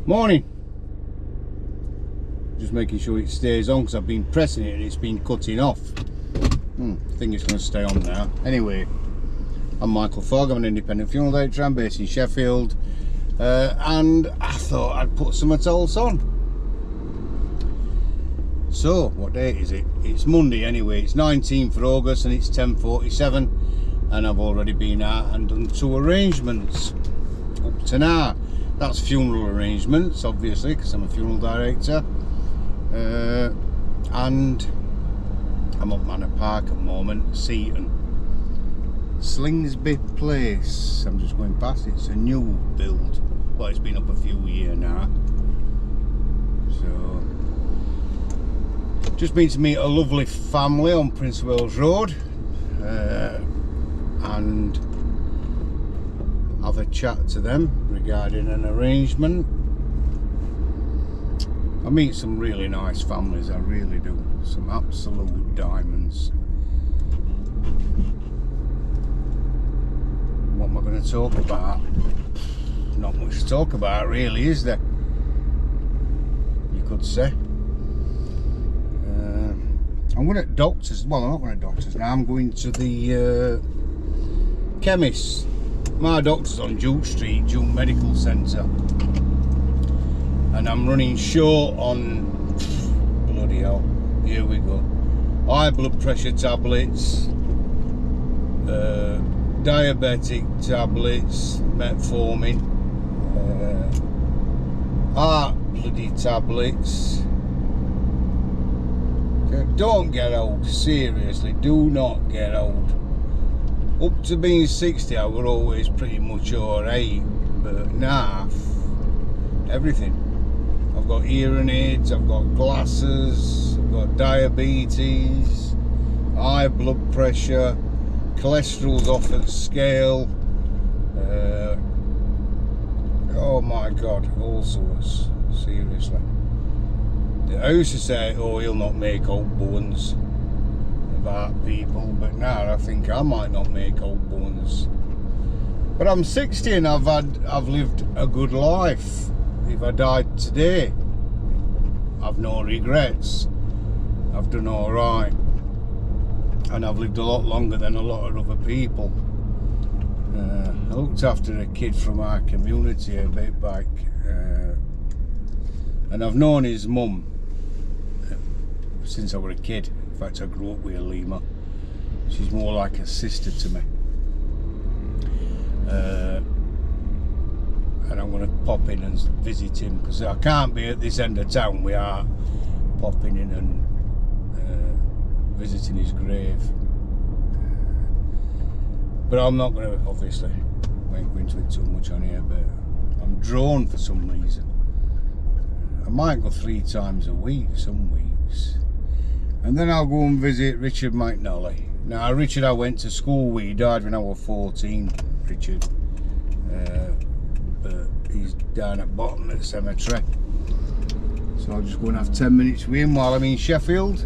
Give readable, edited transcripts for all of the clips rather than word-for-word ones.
Morning. Just making sure it stays on because I've been pressing it and it's been cutting off. I think it's going to stay on now. Anyway, I'm Michael Fogg. I'm an independent funeral director. I'm based in Sheffield, and I thought I'd put some else on. So, what date is it? It's Monday anyway. It's 19th of August and it's 10:47, and I've already been out and done 2 arrangements up to now. That's funeral arrangements, obviously, because I'm a funeral director. And I'm up Manor Park at the moment, Seaton. Slingsby Place. I'm just going past it. It's a new build. Well, it's been up a few years now. So, just been to meet a lovely family on Prince of Wales Road. And have a chat to them regarding an arrangement. I meet some really nice families, I really do. Some absolute diamonds. What am I going to talk about? Not much to talk about really, is there? You could say. I'm going to doctors. Well, I'm not going to doctors now. I'm going to the chemist. My doctor's on Duke Street, Duke Medical Centre. And I'm running short on, bloody hell, here we go, high blood pressure tablets, diabetic tablets, metformin, heart bloody tablets. Don't get old, seriously, do not get old. Up to being 60 I were always pretty much alright, but now, everything. I've got hearing aids, I've got glasses, I've got diabetes, high blood pressure, cholesterol's off at scale, oh my god, all sorts, seriously. I used to say, oh, he'll not make old bones about people, but now I think I might not make old bones. But I'm 60 and I've lived a good life. If I died today, I've no regrets. I've done all right, and I've lived a lot longer than a lot of other people. I looked after a kid from our community a bit back, and I've known his mum since I was a kid. In fact, I grew up with Lima. She's more like a sister to me. And I'm going to pop in and visit him because I can't be at this end of town. We are popping in and visiting his grave. But I'm not going to, obviously, I ain't going into it too much on here, but I'm drawn for some reason. I might go 3 times a week some weeks. And then I'll go and visit Richard McNally. Now, Richard I went to school with. He died when I was 14, Richard. But he's down at bottom of the cemetery. So I'll just go and have 10 minutes with him while I'm in Sheffield.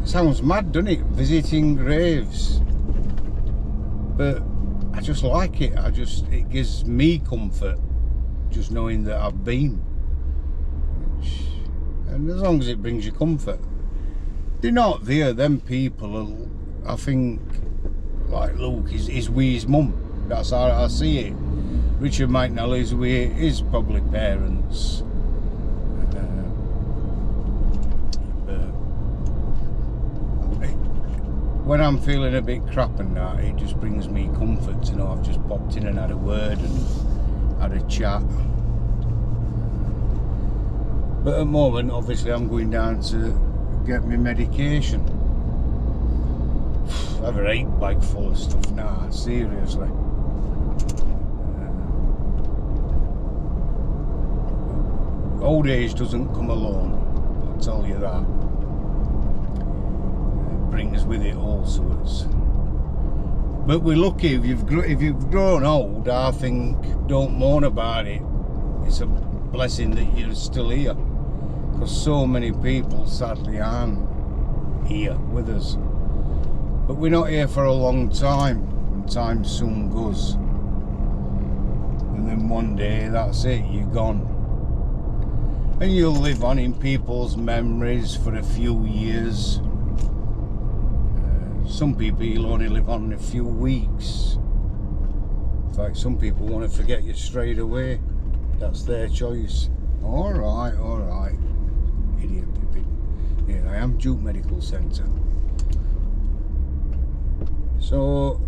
It sounds mad, doesn't it? Visiting graves. But I just like it. It gives me comfort just knowing that I've been. And as long as it brings you comfort. They're not there, them people, I think, like Luke is with his mum. That's how I see it. Richard McNally is with his probably parents. When I'm feeling a bit crap and that, it just brings me comfort to know I've just popped in and had a word and had a chat. But at the moment, obviously, I'm going down to get my medication. I have a 8 bag full of stuff now, seriously. Old age doesn't come alone, I'll tell you that. It brings with it all sorts. But we're lucky if you've grown old. I think don't moan about it. It's a blessing that you're still here, because so many people sadly aren't here with us. But we're not here for a long time, and time soon goes. and then one day that's it, you're gone. And you'll live on in people's memories for a few years. Some people you'll only live on in a few weeks. In fact, some people want to forget you straight away. That's their choice. Alright, idiot pippin. Here I am, Duke Medical Centre. So,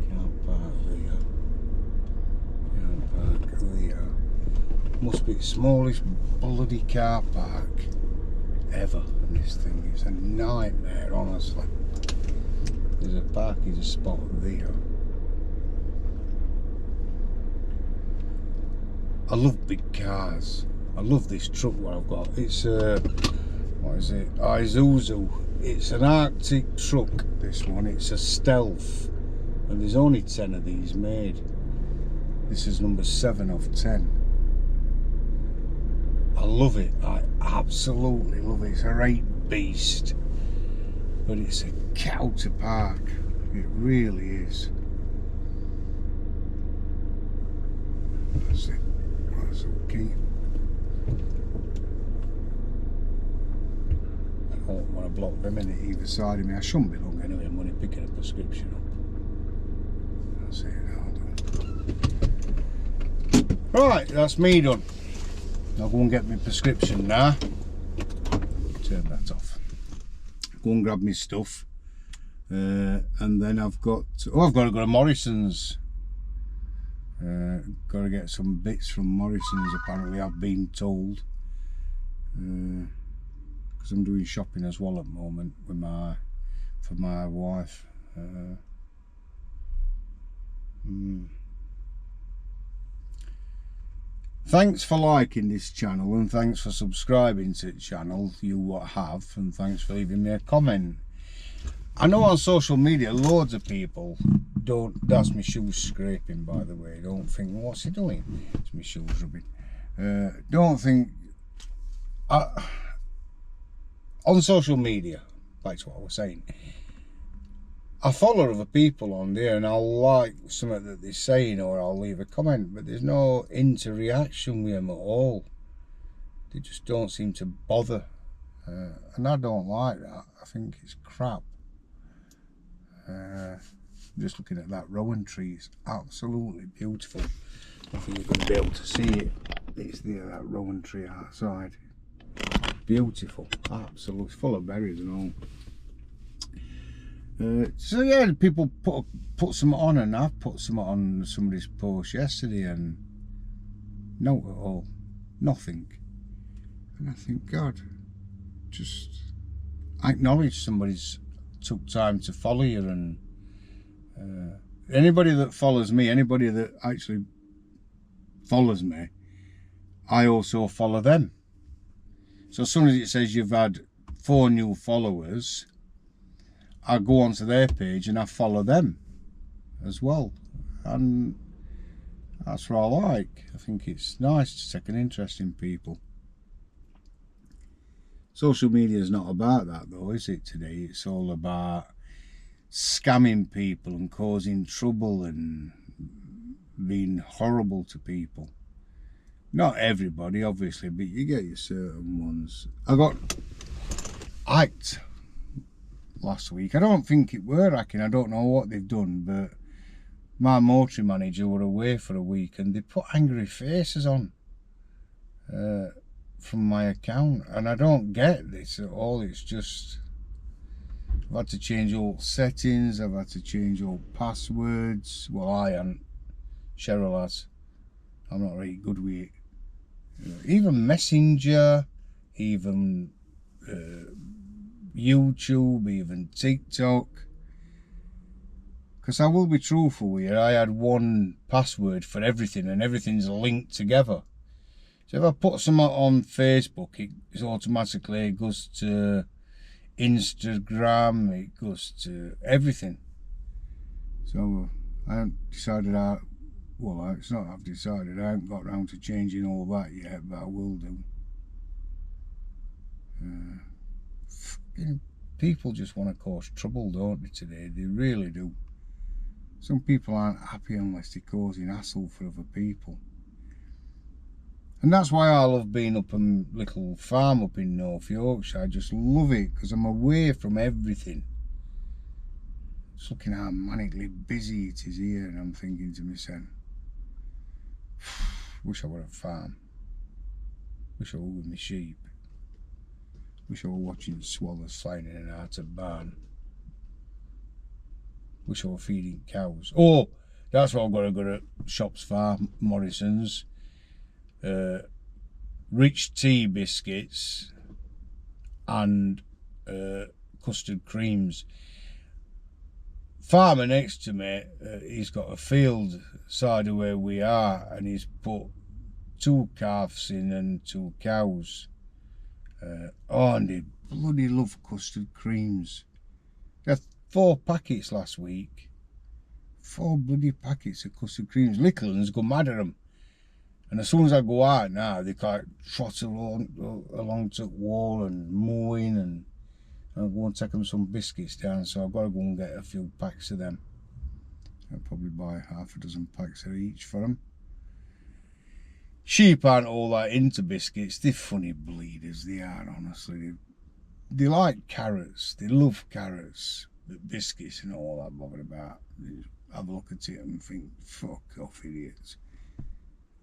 can't park there. Can't park there. Must be the smallest bloody car park ever. This thing is a nightmare, honestly. There's a parking spot there. I love big cars. I love this truck what I've got. It's what is it? Isuzu. It's an Arctic truck, this one. It's a Stealth. And there's only 10 of these made. This is number 7 of 10. I love it. I absolutely love it. It's a right beast. But it's a cow to park. It really is. That's it. That's okay. I don't want to block them in at either side of me. I shouldn't be long anyway. I'm only picking a prescription up. That's it. Right, that's me done. I'll go and get my prescription now. Turn that off. Go and grab my stuff. And then I've got to go to Morrison's. Got to get some bits from Morrison's, apparently, I've been told. Because I'm doing shopping as well at the moment with for my wife. Thanks for liking this channel, and thanks for subscribing to the channel, you what have, and thanks for leaving me a comment. I know on social media loads of people don't, that's my shoes scraping by the way, don't think, what's he doing? It's my shoes rubbing. Don't think, on social media, that's what I was saying, I follow other people on there and I'll like something that they're saying or I'll leave a comment, but there's no interaction with them at all. They just don't seem to bother, and I don't like that. I think it's crap. Just looking at that rowan tree, it's absolutely beautiful. I think you're going to be able to see it. It's there, that rowan tree outside. Beautiful, absolutely full of berries and all. So yeah, people put some on, and I've put some on somebody's post yesterday, and no at all, nothing. And I think, God, just acknowledge somebody's took time to follow you, and anybody that follows me, anybody that actually follows me, I also follow them. So as soon as it says you've had 4 new followers, I go onto their page and I follow them as well, and that's what I like. I think it's nice to take an interest in people. Social media is not about that though, is it today? It's all about scamming people and causing trouble and being horrible to people. Not everybody, obviously, but you get your certain ones. I got hacked last week. I don't think it were hacking. I don't know what they've done, but my motoring manager were away for a week and they put angry faces on from my account, and I don't get this at all. It's just, I've had to change all settings, I've had to change all passwords. Well, I haven't, Cheryl has. I'm not really good with it. Even Messenger, even YouTube, even TikTok. Because I will be truthful with you, I had one password for everything and everything's linked together. So if I put something on Facebook, it automatically goes to Instagram, it goes to everything. So I haven't decided out, well, it's not I've decided, I haven't got round to changing all that yet, but I will do. People just want to cause trouble, don't they, today? They really do. Some people aren't happy unless they're causing hassle for other people. And that's why I love being up on a little farm up in North Yorkshire. I just love it because I'm away from everything. Just looking how manically busy it is here, and I'm thinking to myself, wish I were at a farm. Wish I were with my sheep. Wish I were watching swallows flying in and out of barn. Wish I were feeding cows. Oh, that's what I've got to go to Shops Farm, Morrison's. Rich tea biscuits and custard creams. Farmer next to me, he's got a field side of where we are, and he's put 2 calves in and 2 cows. Oh, and they bloody love custard creams. They had 4 packets last week. 4 bloody packets of custard creams. Little ones go mad at them. And as soon as I go out now, they kind of trot along to the wall and mowing, and I'll go and take them some biscuits down. So I've got to go and get a few packs of them. I'll probably buy half a dozen packs of each for them. Sheep aren't all that into biscuits. They're funny bleeders, they are, honestly. They like carrots. They love carrots. But biscuits and all that bothered about. They just have a look at it and think, fuck off, idiots.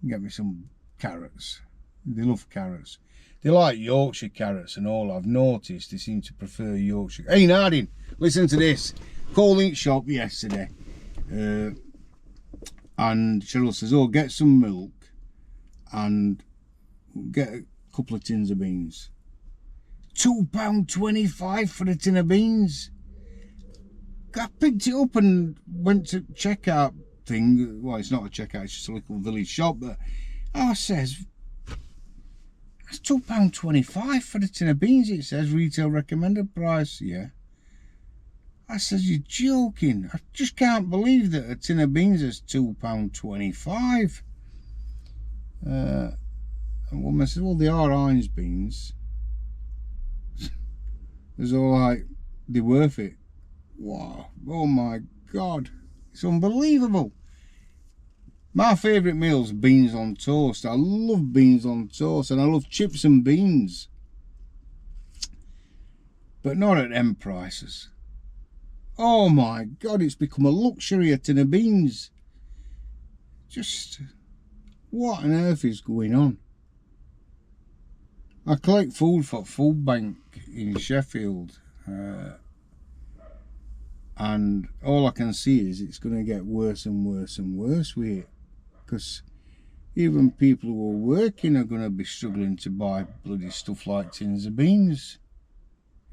Get me some carrots. They love carrots. They like Yorkshire carrots and all. I've noticed they seem to prefer Yorkshire. Hey Nardin, listen to this. Calling shop yesterday, and Cheryl says, oh, get some milk and get a couple of tins of beans. £2.25 for a tin of beans. I picked it up and went to checkout thing. Well, it's not a checkout, it's just a little village shop, but I says, that's £2.25 for the tin of beans. It says retail recommended price. Yeah, I says, you're joking. I just can't believe that a tin of beans is £2.25. And woman says, well, they are orange beans. It's all like, they're worth it. Wow, oh my God, it's unbelievable. My favourite meal's beans on toast. I love beans on toast, and I love chips and beans. But not at them prices. Oh my God, it's become a luxury, a tin of beans. Just, what on earth is going on? I collect food for Food Bank in Sheffield. And all I can see is it's going to get worse and worse and worse with it. Because even people who are working are going to be struggling to buy bloody stuff like tins of beans.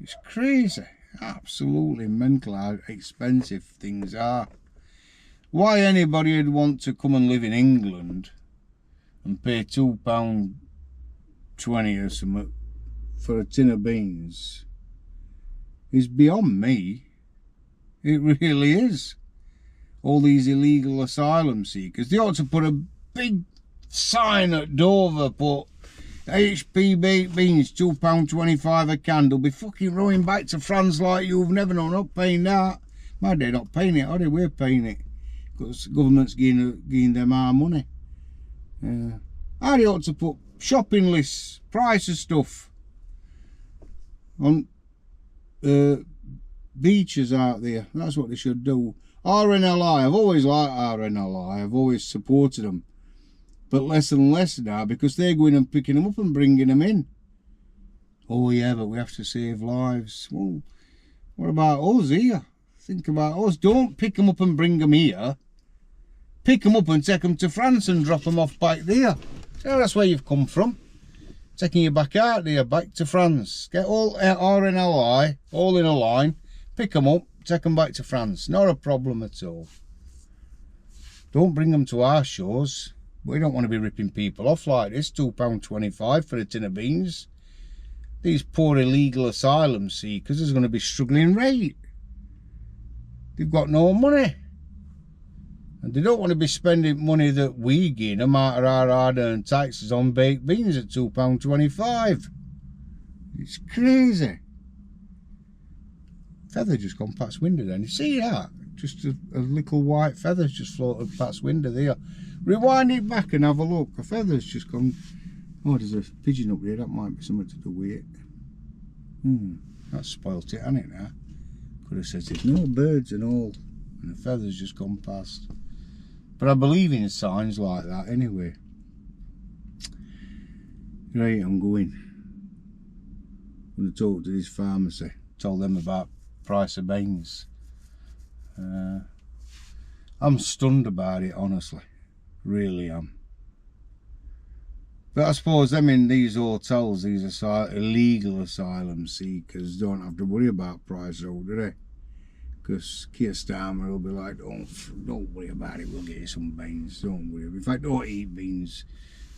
It's crazy. Absolutely mental how expensive things are. Why anybody would want to come and live in England and pay £2.20 or something for a tin of beans is beyond me. It really is. All these illegal asylum seekers, they ought to put a big sign at Dover, put HP baked beans, £2.25 a can. They'll be fucking rowing back to France like you've never known. Not paying that. My day not paying it, are they? We're paying it. Because the government's giving them our money. They ought to put shopping lists, price of stuff on beaches out there. That's what they should do. RNLI, I've always liked RNLI, I've always supported them, but less and less now, because they're going and picking them up and bringing them in. Oh yeah, but we have to save lives. Well, what about us here? Think about us. Don't pick them up and bring them here. Pick them up and take them to France and drop them off back there. So that's where you've come from. Taking you back out there, back to France. Get all RNLI, all in a line. Pick them up, take them back to France. Not a problem at all. Don't bring them to our shores. We don't want to be ripping people off like this. £2.25 for a tin of beans. These poor illegal asylum seekers is going to be struggling rate. They've got no money. And they don't want to be spending money that we give them out of our hard-earned taxes on baked beans at £2.25. It's crazy. Feather just gone past window then. You see that? Just a little white feather's just floated past window there. Rewind it back and have a look. A feather's just gone. Oh, there's a pigeon up there. That might be something to do with it. That's spoilt it, hasn't it now? Could have said there's no birds and all. And the feather's just gone past. But I believe in signs like that anyway. Right, I'm going. I'm going to talk to this pharmacy. Told them about price of beans. I'm stunned about it, honestly. Really am. But I suppose them in these hotels, these illegal asylum seekers, don't have to worry about price, though, do they? Because Keir Starmer will be like, don't worry about it, we'll get you some beans, don't worry. In fact, don't eat beans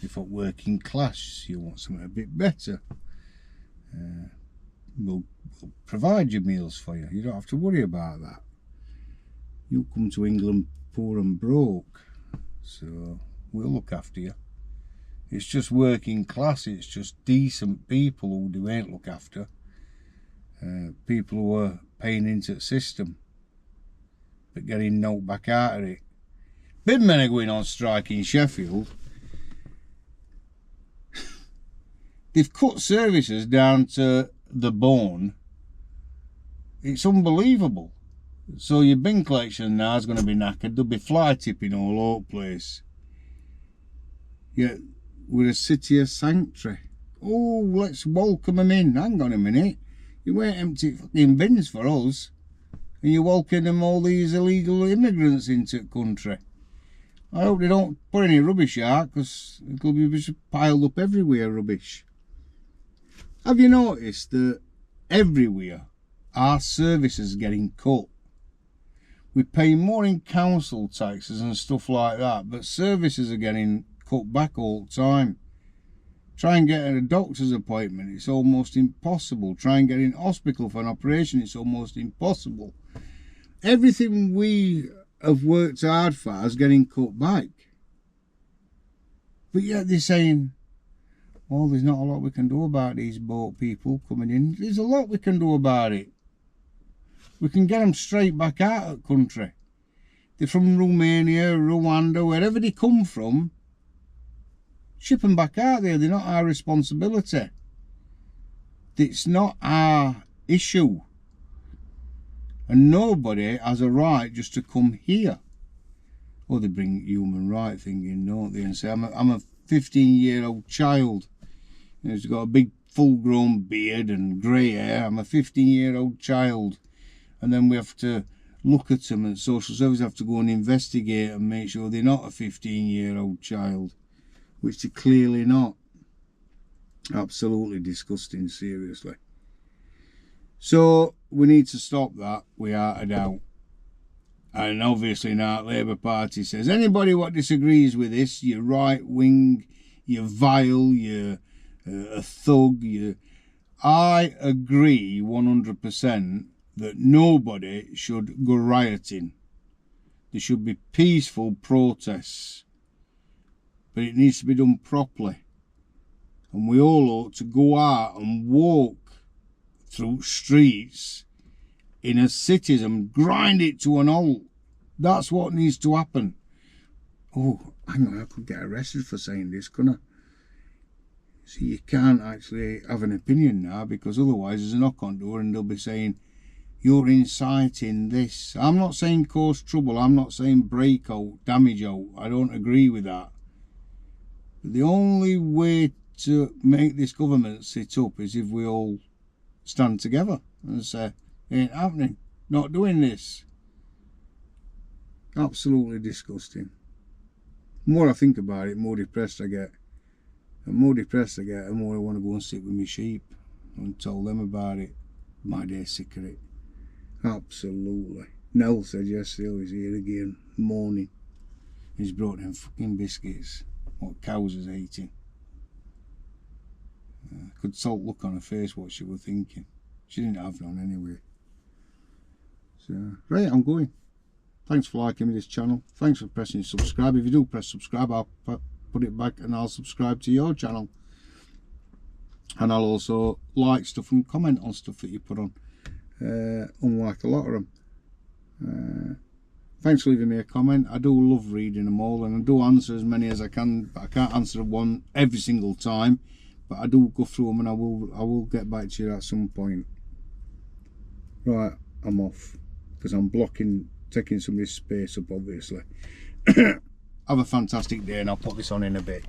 if you're working class, you want something a bit better. We'll provide your meals for you. You don't have to worry about that. You come to England poor and broke, so we'll look after you. It's just working class, it's just decent people who ain't look after. People who are paying into the system, but getting knocked back out of it. Big men are going on strike in Sheffield. They've cut services down to the bone. It's unbelievable. So your bin collection now is going to be knackered. There'll be fly tipping all over the place. Yet we're a city of sanctuary. Oh, let's welcome them in. Hang on a minute. You ain't empty fucking bins for us. And you're welcoming all these illegal immigrants into the country. I hope they don't put any rubbish out, because it'll be just piled up everywhere, rubbish. Have you noticed that everywhere our services are getting cut? We pay more in council taxes and stuff like that, but services are getting cut back all the time. Try and get a doctor's appointment, it's almost impossible. Try and get in hospital for an operation, it's almost impossible. Everything we have worked hard for is getting cut back. But yet they're saying, oh, there's not a lot we can do about these boat people coming in. There's a lot we can do about it. We can get them straight back out of the country. They're from Romania, Rwanda, wherever they come from. Ship them back out there. They're not our responsibility. It's not our issue. And nobody has a right just to come here. Oh, they bring human right thing in, don't they? And say, I'm a 15-year-old child. You know, he's got a big full-grown beard and grey hair. I'm a 15-year-old child. And then we have to look at them, and social services have to go and investigate and make sure they're not a 15-year-old child, which they're clearly not. Absolutely disgusting, seriously. So we need to stop that, without a doubt. And obviously now the Labour Party says, anybody what disagrees with this, you're right wing, you're vile, you're a thug, I agree 100% that nobody should go rioting. There should be peaceful protests. But it needs to be done properly. And we all ought to go out and walk through streets in a cities and grind it to an halt. That's what needs to happen. Oh, hang on, I could get arrested for saying this, couldn't I? See, you can't actually have an opinion now, because otherwise there's a knock on door and they'll be saying, you're inciting this. I'm not saying cause trouble. I'm not saying break out, damage out. I don't agree with that. But the only way to make this government sit up is if we all stand together and say, it ain't happening, not doing this. Absolutely disgusting. The more I think about it, the more depressed I get. And the more depressed I get, the more I want to go and sit with my sheep and tell them about it. My day sick of it. Absolutely. Nell said yesterday, oh, he's here again, morning. He's brought them fucking biscuits. What cows is eating. I could tell look on her face what she was thinking. She didn't have none anyway. So, right, I'm going. Thanks for liking this channel. Thanks for pressing subscribe. If you do press subscribe, I'll put it back and I'll subscribe to your channel. And I'll also like stuff and comment on stuff that you put on. Unlike a lot of them. thanks for leaving me a comment. I do love reading them all, and I do answer as many as I can, but I can't answer one every single time. But I do go through them, and I will get back to you at some point. Right, I'm off because I'm taking somebody's space up, obviously. Have a fantastic day, and I'll put this on in a bit.